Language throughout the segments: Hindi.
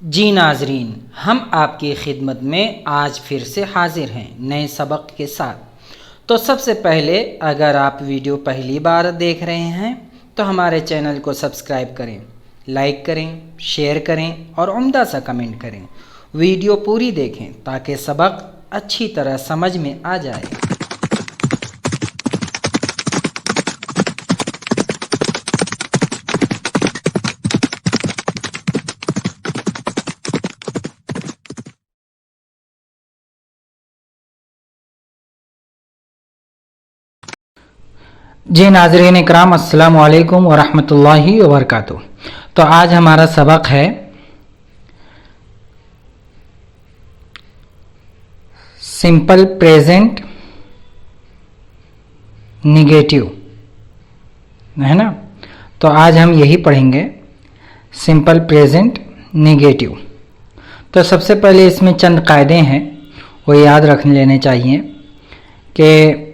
जी नाजरीन, हम आपकी खिदमत में आज फिर से हाजिर हैं नए सबक के साथ। तो सबसे पहले अगर आप वीडियो पहली बार देख रहे हैं तो हमारे चैनल को सब्सक्राइब करें, लाइक करें, शेयर करें और उम्दा सा कमेंट करें। वीडियो पूरी देखें ताकि सबक अच्छी तरह समझ में आ जाए। जी नाज़रीन इकराम, अस्सलाम वालेकुम व रहमतुल्लाहि व बरकातुहू। तो आज हमारा सबक है सिंपल प्रेजेंट निगेटिव, है ना। तो आज हम यही पढ़ेंगे, सिंपल प्रेजेंट निगेटिव। तो सबसे पहले इसमें चंद कायदे हैं वो याद रख लेने चाहिए कि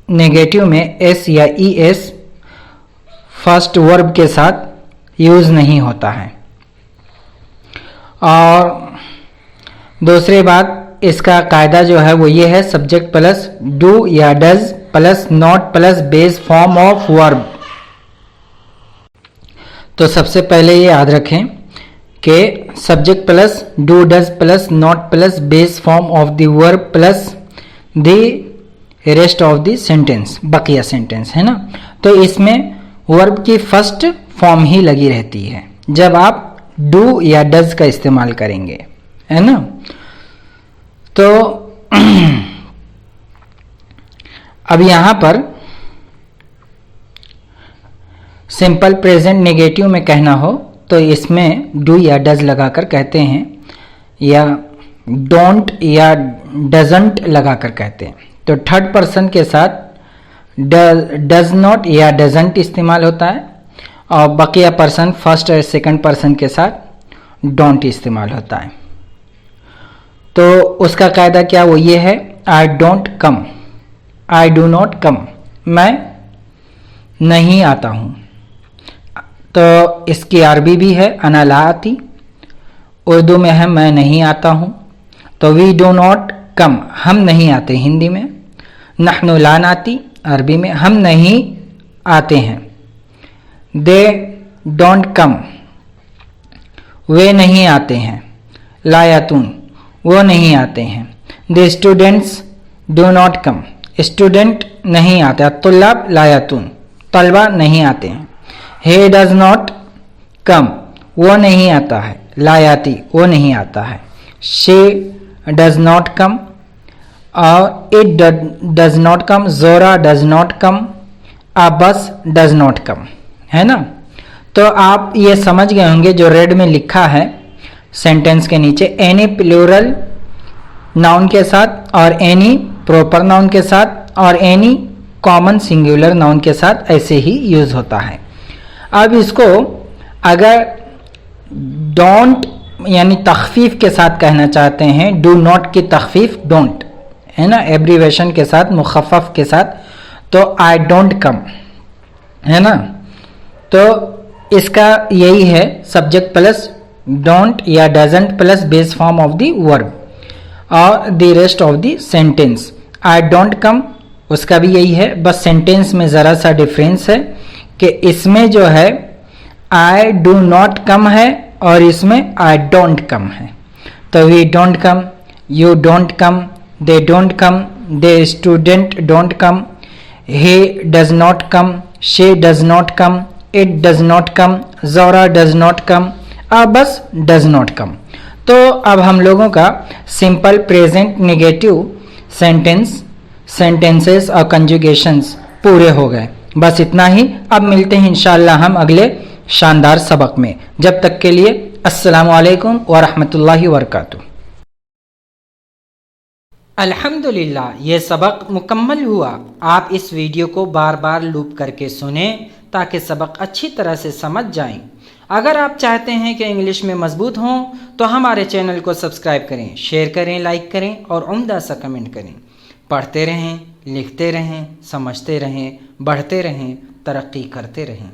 नेगेटिव में एस या ई एस फर्स्ट वर्ब के साथ यूज़ नहीं होता है। और दूसरी बात, इसका कायदा जो है वो ये है, सब्जेक्ट प्लस डू या does plus not plus base form of verb. तो सबसे पहले ये याद रखें कि subject plus do does plus not plus base form of the verb plus the rest of the sentence, Bakiya sentence, है ना। तो इसमें वर्ब की फर्स्ट फॉर्म ही लगी रहती है जब आप डू या डज का इस्तेमाल करेंगे, है ना। तो अब यहां पर सिंपल प्रेजेंट नेगेटिव में कहना हो तो इसमें डू या डज लगाकर कहते हैं, या डोंट या डजंट लगाकर कहते हैं। तो थर्ड पर्सन के साथ डज नॉट या डजंट इस्तेमाल होता है और बकिया पर्सन फर्स्ट और सेकंड पर्सन के साथ डोंट इस्तेमाल होता है। तो उसका कायदा क्या वो ये है, आई don't come, I do not come, मैं नहीं आता हूँ। तो इसकी अरबी भी है अना ला आती, उर्दू में है मैं नहीं आता हूँ। तो वी डू नॉट कम, हम नहीं आते हिंदी में। नहनु ला नाती, अरबी में हम नहीं आते हैं। दे डोंट कम, वे नहीं आते हैं। लायातून, वो नहीं आते हैं। The students do not come, student नहीं आते। तुल्लाब लायातून, तलबा नहीं आते हैं। हे डज नॉट कम, वो नहीं आता है। लायाती, वो नहीं आता है। शी डज नॉट कम और it does not come. Zora does not come, Abbas does not come, है ना। तो आप ये समझ गए होंगे जो रेड में लिखा है सेंटेंस के नीचे, एनी प्लूरल नाउन के साथ और एनी प्रॉपर नाउन के साथ और एनी कॉमन सिंगुलर नाउन के साथ ऐसे ही यूज होता है। अब इसको अगर डोंट यानी तखफीफ के साथ कहना चाहते हैं, डू नॉट की तखफीफ डोंट, है ना, एब्रीवेशन के साथ, मुखफ़फ़ के साथ, तो आई डोंट कम, है ना। तो इसका यही है, सब्जेक्ट प्लस डोंट या doesn't plus base form of the verb और the rest of the sentence. I don't come उसका भी यही है, बस सेंटेंस में ज़रा सा डिफरेंस है कि इसमें जो है आई डू नॉट कम है और इसमें आई डोंट कम है। तो we don't come, you don't come, they don't come, the student don't come, he does not come, she does not come, it does not come, Zora does not come, बस does not come। तो अब हम लोगों का सिंपल प्रेजेंट नेगेटिव सेंटेंसेस और कंजुगेशंस पूरे हो गए। बस इतना ही। अब मिलते हैं इंशाअल्लाह हम अगले शानदार सबक में। जब तक के लिए अस्सलामु अलैकुम व रहमतुल्लाहि व बरकातुहू। अल्हम्दुलिल्लाह, ये सबक मुकम्मल हुआ। आप इस वीडियो को बार बार लूप करके सुनें ताकि सबक अच्छी तरह से समझ जाएं। अगर आप चाहते हैं कि इंग्लिश में मजबूत हों तो हमारे चैनल को सब्सक्राइब करें, शेयर करें, लाइक करें और उम्दा सा कमेंट करें। पढ़ते रहें, लिखते रहें, समझते रहें, बढ़ते रहें, तरक्की करते रहें।